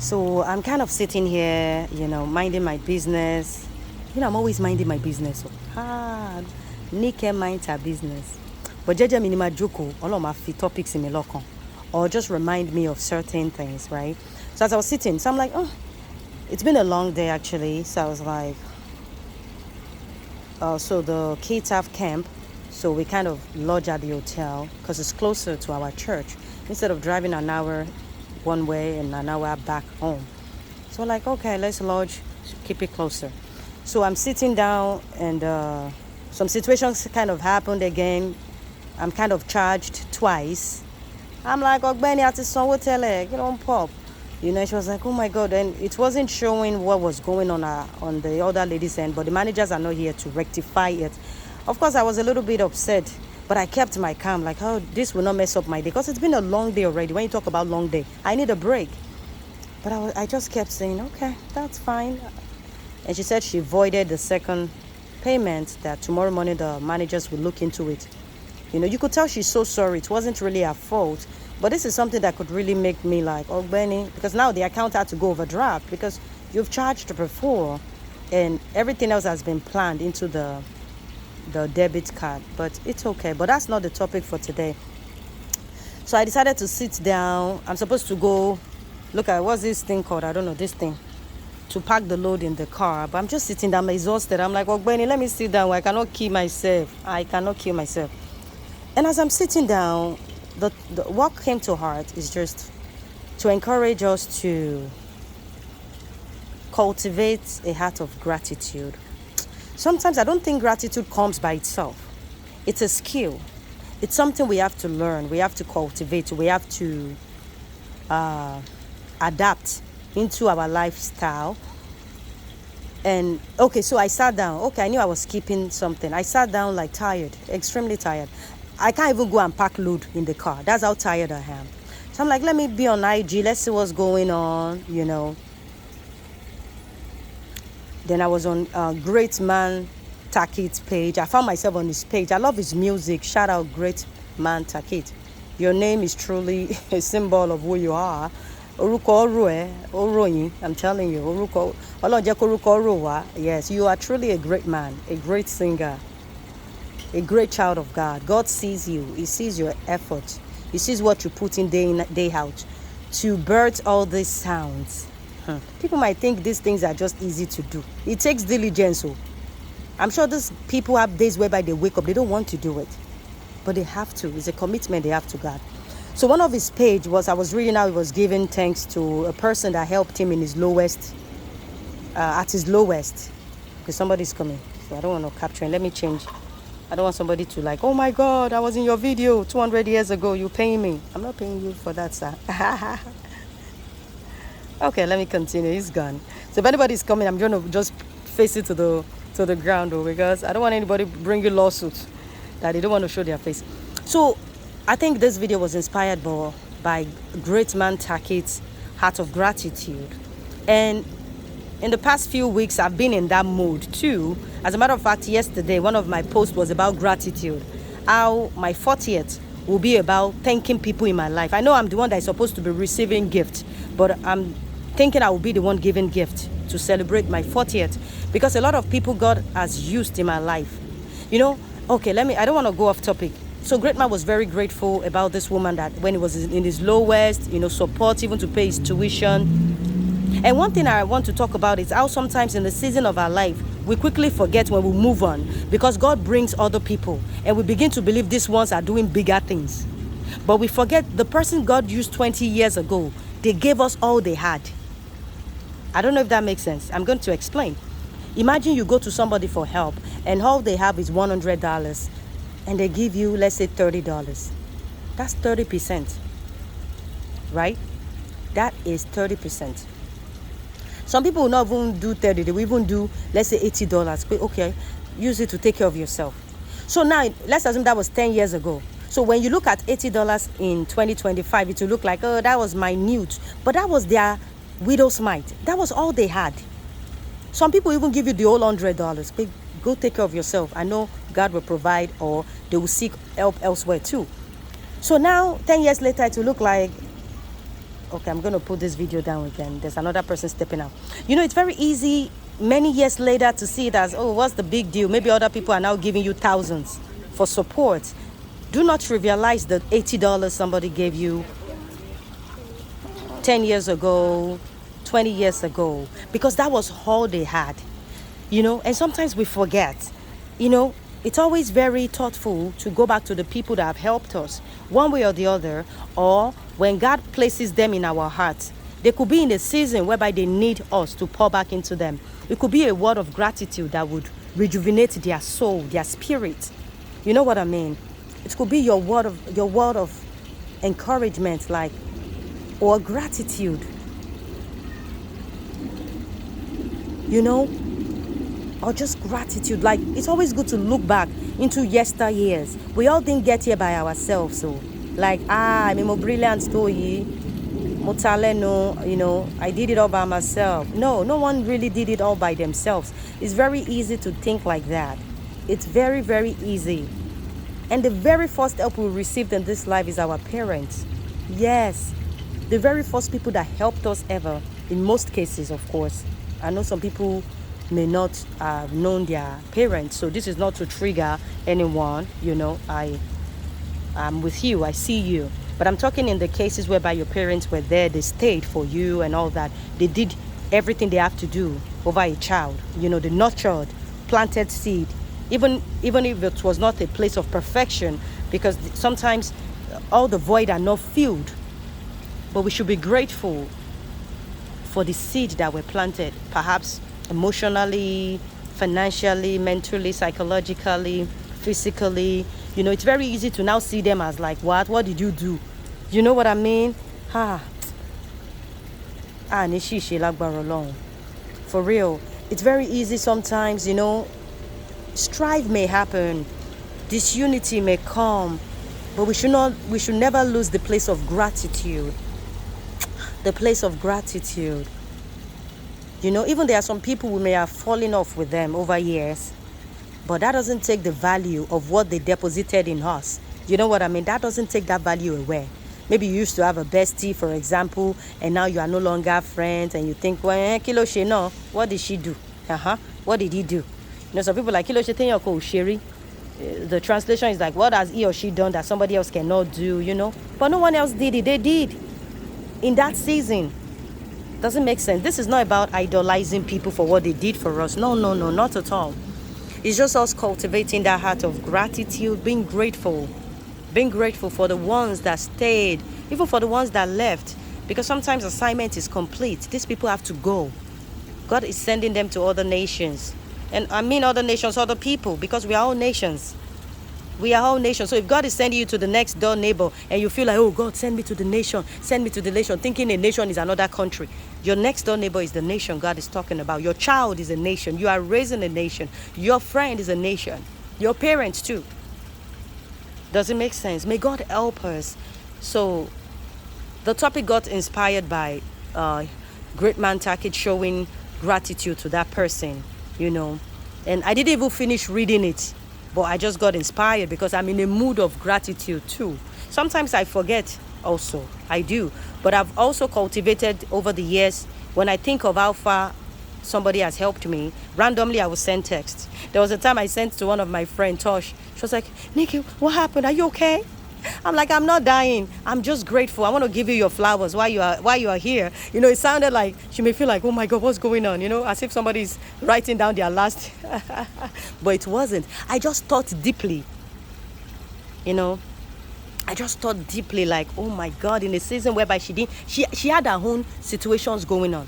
So I'm kind of sitting here, minding my business. I'm always minding my business. Nike minds her business. But Jeje Minima Joko, all of my topics in me lock or just remind me of certain things, right? So as I was sitting, so I'm like, oh, it's been a long day actually. So I was like, so the kids have camp. So we kind of lodge at the hotel because it's closer to our church instead of driving an hour one way and an hour back home. So like, okay, let's lodge, keep it closer. So I'm sitting down and some situations kind of happened again. I'm kind of charged twice. I'm like, Ogbeni ati sanwo tele, get on pop. She was like, oh my God. And it wasn't showing what was going on the other lady's end, but the managers are not here to rectify it. Of course, I was a little bit upset, but I kept my calm, like, oh, this will not mess up my day. Because it's been a long day already. When you talk about long day, I need a break. But I just kept saying, okay, that's fine. And she said she voided the second payment, that tomorrow morning the managers will look into it. You could tell she's so sorry. It wasn't really her fault. But this is something that could really make me like, oh, Benny, because now the account had to go overdraft because you've charged before and everything else has been planned into the debit card. But it's okay. But that's not the topic for today. So I decided to sit down. I'm supposed to go look at, what's this thing called? I don't know, this thing. To pack the load in the car. But I'm just sitting down. I'm exhausted. I'm like, oh, Benny, let me sit down. I cannot kill myself. And as I'm sitting down, the what came to heart is just to encourage us to cultivate a heart of gratitude. Sometimes I don't think gratitude comes by itself. It's a skill. It's something we have to learn. We have to cultivate. We have to adapt into our lifestyle. And okay, so I sat down. Okay, I knew I was skipping something. I sat down like tired, extremely tired. I can't even go and pack load in the car. That's how tired I am. So I'm like, let me be on IG. Let's see what's going on, Then I was on Great Man Takit's page. I found myself on his page. I love his music. Shout out Great Man Takit. Your name is truly a symbol of who you are. Orúkọ ọ̀rọ̀ ẹ, ó ròyìn. I'm telling you. Orúkọ Ọlọ́run jẹ́ kó orúkọ ọ̀rọ̀ wá. Yes, you are truly a great man, a great singer. A great child of God. God sees you. He sees your effort. He sees what you put in day out to birth all these sounds. People might think these things are just easy to do. It takes diligence. I'm sure these people have days whereby they wake up, they don't want to do it. But they have to. It's a commitment they have to God. So one of his page was, I was reading how he was giving thanks to a person that helped him in his lowest, at his lowest. Because somebody's coming. So I don't want to capture it. Let me change. I don't want somebody to like, oh my God, I was in your video 200 years ago. You paying me. I'm not paying you for that, sir. Okay, let me continue. He's gone. So if anybody's coming, I'm going to just face it to the ground, because I don't want anybody bring you lawsuits that they don't want to show their face. So I think this video was inspired by Great Man Takit's Heart of Gratitude. And in the past few weeks, I've been in that mood too. As a matter of fact, yesterday, one of my posts was about gratitude. How my 40th will be about thanking people in my life. I know I'm the one that is supposed to be receiving gifts, but I'm thinking I will be the one giving gift to celebrate my 40th. Because a lot of people God has used in my life. Okay, I don't want to go off topic. So Great Man was very grateful about this woman that when he was in his lowest, support even to pay his tuition. And one thing I want to talk about is how sometimes in the season of our life, we quickly forget when we move on because God brings other people and we begin to believe these ones are doing bigger things. But we forget the person God used 20 years ago, they gave us all they had. I don't know if that makes sense. I'm going to explain. Imagine you go to somebody for help and all they have is $100 and they give you, let's say, $30. That's 30%, right? That is 30%. Some people will not even do 30. They will even do, let's say, $80. Okay, use it to take care of yourself. So now, let's assume that was 10 years ago. So when you look at $80 in 2025, it will look like, oh, that was minute. But that was their widow's mite. That was all they had. Some people even give you the whole $100. Go take care of yourself. I know God will provide, or they will seek help elsewhere too. So now, 10 years later, it will look like Okay, I'm going to put this video down again. There's another person stepping out. You know, it's very easy many years later to see it as, oh, what's the big deal? Maybe other people are now giving you thousands for support. Do not trivialize the $80 somebody gave you 10 years ago, 20 years ago, because that was all they had, you know. And sometimes we forget, you know, it's always very thoughtful to go back to the people that have helped us one way or the other, or when God places them in our hearts. They could be in a season whereby they need us to pour back into them. It could be a word of gratitude that would rejuvenate their soul, their spirit. You know what I mean? It could be your word of encouragement, like, or gratitude. You know? Or just gratitude. Like, it's always good to look back into yesteryears. We all didn't get here by ourselves. So, like, I'm a brilliant story. Motaleno, you know, I did it all by myself. No one really did it all by themselves. It's very easy to think like that. It's very, very easy. And the very first help we received in this life is our parents. Yes. The very first people that helped us ever, in most cases, of course. I know some people may not have known their parents, so this is not to trigger anyone, you know. I'm with you, I see you. But I'm talking in the cases whereby your parents were there, they stayed for you and all that. They did everything they have to do over a child. You know, they nurtured, planted seed. Even if it was not a place of perfection, because sometimes all the void are not filled. But we should be grateful for the seed that were planted, perhaps emotionally, financially, mentally, psychologically, physically. You know, it's very easy to now see them as like, what did you do? You know what I mean? For real, it's very easy sometimes, you know. Strife may happen, disunity may come, but we should never lose the place of gratitude. The place of gratitude. You know, even there are some people we may have fallen off with them over years, but that doesn't take the value of what they deposited in us. You know what I mean? That doesn't take that value away. Maybe you used to have a bestie, for example, and now you are no longer friends, and you think, well, Kilo she no, what did she do? What did he do? You know, some people like Kilo she think you're Sherry. The translation is like, what has he or she done that somebody else cannot do, you know? But no one else did it. They did. In that season. Doesn't make sense. This is not about idolizing people for what they did for us. No, not at all. It's just us cultivating that heart of gratitude, being grateful for the ones that stayed, even for the ones that left, because sometimes assignment is complete. These people have to go. God is sending them to other nations. And I mean other nations, other people, because we are all nations. We are all nations. So if God is sending you to the next door neighbor and you feel like, oh, God, send me to the nation, thinking a nation is another country. Your next door neighbor is the nation God is talking about. Your child is a nation. You are raising a nation. Your friend is a nation. Your parents too. Does it make sense? May God help us. So the topic got inspired by Great Man Tackett showing gratitude to that person, you know. And I didn't even finish reading it. But I just got inspired because I'm in a mood of gratitude too. Sometimes I forget also. I do. But I've also cultivated over the years, when I think of how far somebody has helped me, randomly I will send texts. There was a time I sent to one of my friends, Tosh. She was like, Nikki, what happened? Are you okay? I'm like, I'm not dying. I'm just grateful. I want to give you your flowers while you are here. You know, it sounded like she may feel like, oh my God, what's going on? You know, as if somebody's writing down their last. But it wasn't. I just thought deeply. You know, I just thought deeply, like, oh my God, in a season whereby she had her own situations going on.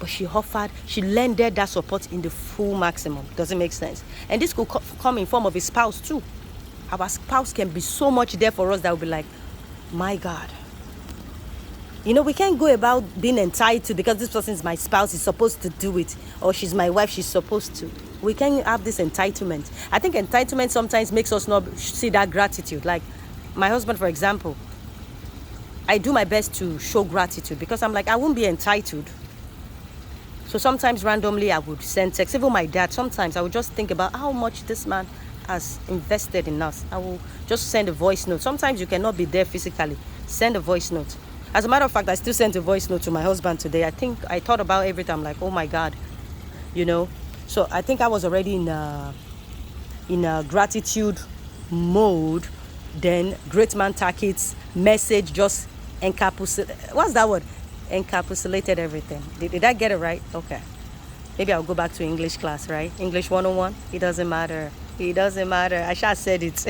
But she lended that support in the full maximum. Does it make sense? And this could come in form of a spouse too. Our spouse can be so much there for us that we'll be like, my God. You know, we can't go about being entitled because this person is my spouse, is supposed to do it. Or she's my wife, she's supposed to. We can't have this entitlement. I think entitlement sometimes makes us not see that gratitude. Like my husband, for example, I do my best to show gratitude because I'm like, I won't be entitled. So sometimes randomly I would send text. Even my dad, sometimes I would just think about how much this man has invested in us. I will just send a voice note. Sometimes you cannot be there physically. Send a voice note. As a matter of fact, I still sent a voice note to my husband today. I think I thought about everything. I'm like, oh my God, you know. So I think I was already in a gratitude mode. Then Great Man Tacket's message just encapsulated. What's that word? Encapsulated everything. Did I get it right? Okay. Maybe I'll go back to English class, right? English 101. It doesn't matter. It doesn't matter. I should have said it.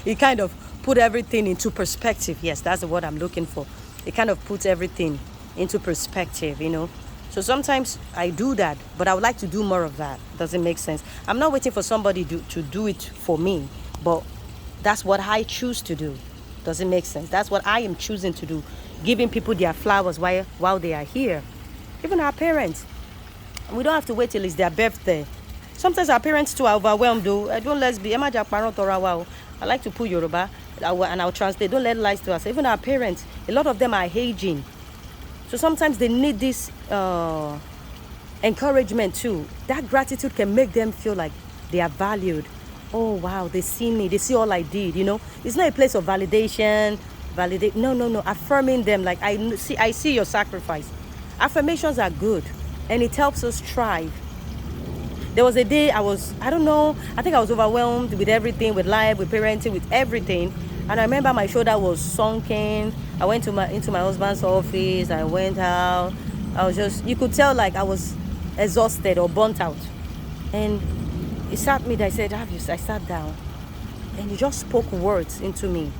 It kind of put everything into perspective. Yes, that's the word I'm looking for. It kind of puts everything into perspective, you know. So sometimes I do that, but I would like to do more of that. Does it make sense? I'm not waiting for somebody to do it for me, but that's what I choose to do. Does it make sense? That's what I am choosing to do. Giving people their flowers while they are here. Even our parents. We don't have to wait till it's their birthday. Sometimes our parents too are overwhelmed though. Don't let's be. I like to put Yoruba and I'll translate. Don't let lies to us. Even our parents, a lot of them are aging. So sometimes they need this encouragement too. That gratitude can make them feel like they are valued. Oh wow, they see me. They see all I did, you know. It's not a place of validation. No. Affirming them like I see your sacrifice. Affirmations are good and it helps us thrive. There was a day I think I was overwhelmed with everything, with life, with parenting, with everything. And I remember my shoulder was sunken. I went into my husband's office. I went out. I was just, you could tell like I was exhausted or burnt out. And he sat me there. I said, I sat down. And he just spoke words into me.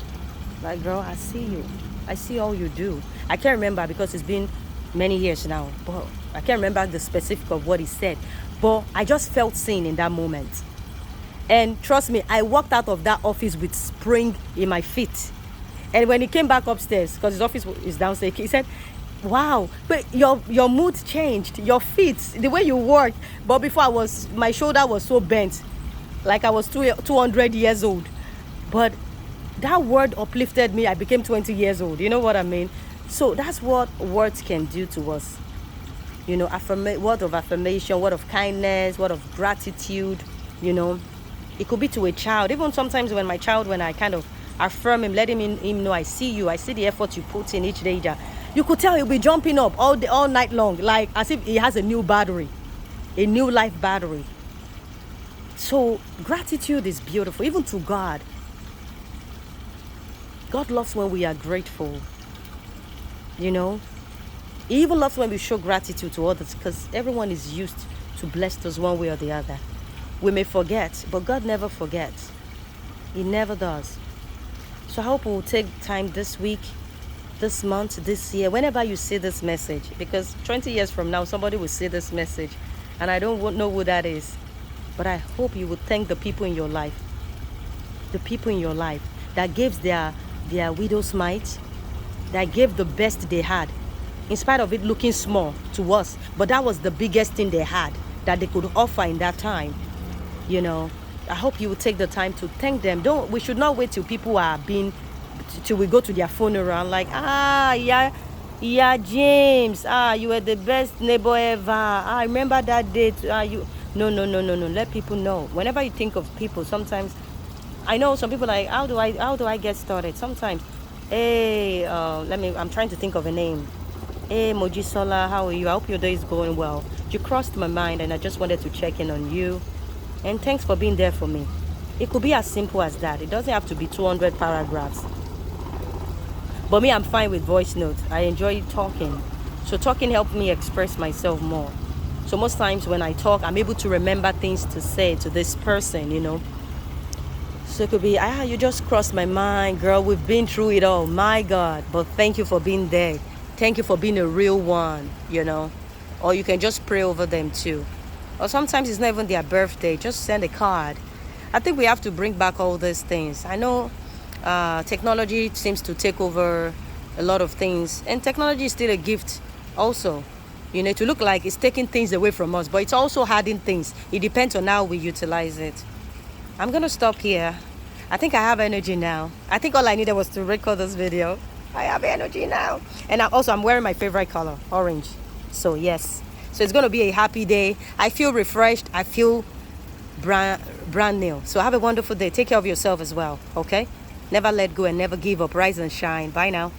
Like, girl, I see you. I see all you do. I can't remember because it's been many years now. But I can't remember the specific of what he said. But I just felt seen in that moment. And trust me, I walked out of that office with spring in my feet. And when he came back upstairs, because his office is downstairs, he said, wow, but your mood changed, your feet, the way you worked. But before my shoulder was so bent, like I was 200 years old. But that word uplifted me. I became 20 years old. You know what I mean? So that's what words can do to us. You know, word of affirmation, word of kindness, word of gratitude, you know. It could be to a child. Even sometimes when I kind of affirm him, letting him know I see you, I see the effort you put in each day. You could tell he'll be jumping up all night long, like as if he has a new battery, a new life battery. So gratitude is beautiful, even to God. God loves when we are grateful, you know. He even loves when we show gratitude to others because everyone is used to bless us one way or the other. We may forget, but God never forgets. He never does. So I hope we'll take time this week, this month, this year, whenever you see this message, because 20 years from now, somebody will see this message and I don't know who that is. But I hope you would thank the people in your life. The people in your life that gave their widow's mite, that gave the best they had, in spite of it looking small to us. But that was the biggest thing they had that they could offer in that time. You know, I hope you will take the time to thank them. We should not wait till people are till we go to their funeral. Like, yeah, James, you were the best neighbor ever. I remember that day. No. Let people know. Whenever you think of people, sometimes I know some people are like, how do I get started? Sometimes, hey, I'm trying to think of a name. Hey, Mojisola, how are you? I hope your day is going well. You crossed my mind and I just wanted to check in on you. And thanks for being there for me. It could be as simple as that. It doesn't have to be 200 paragraphs. But me, I'm fine with voice notes. I enjoy talking. So talking helped me express myself more. So most times when I talk, I'm able to remember things to say to this person, you know. So it could be, you just crossed my mind, girl. We've been through it all. My God. But thank you for being there. Thank you for being a real one, you know. Or you can just pray over them too. Or sometimes it's not even their birthday. Just send a card. I think we have to bring back all these things. I know technology seems to take over a lot of things. And technology is still a gift also. You know, to look like it's taking things away from us. But it's also adding things. It depends on how we utilize it. I'm going to stop here. I think I have energy now. I think all I needed was to record this video. I have energy now. And I'm wearing my favorite color, orange. So yes. So it's going to be a happy day. I feel refreshed. I feel brand new. So have a wonderful day. Take care of yourself as well. Okay? Never let go and never give up. Rise and shine. Bye now.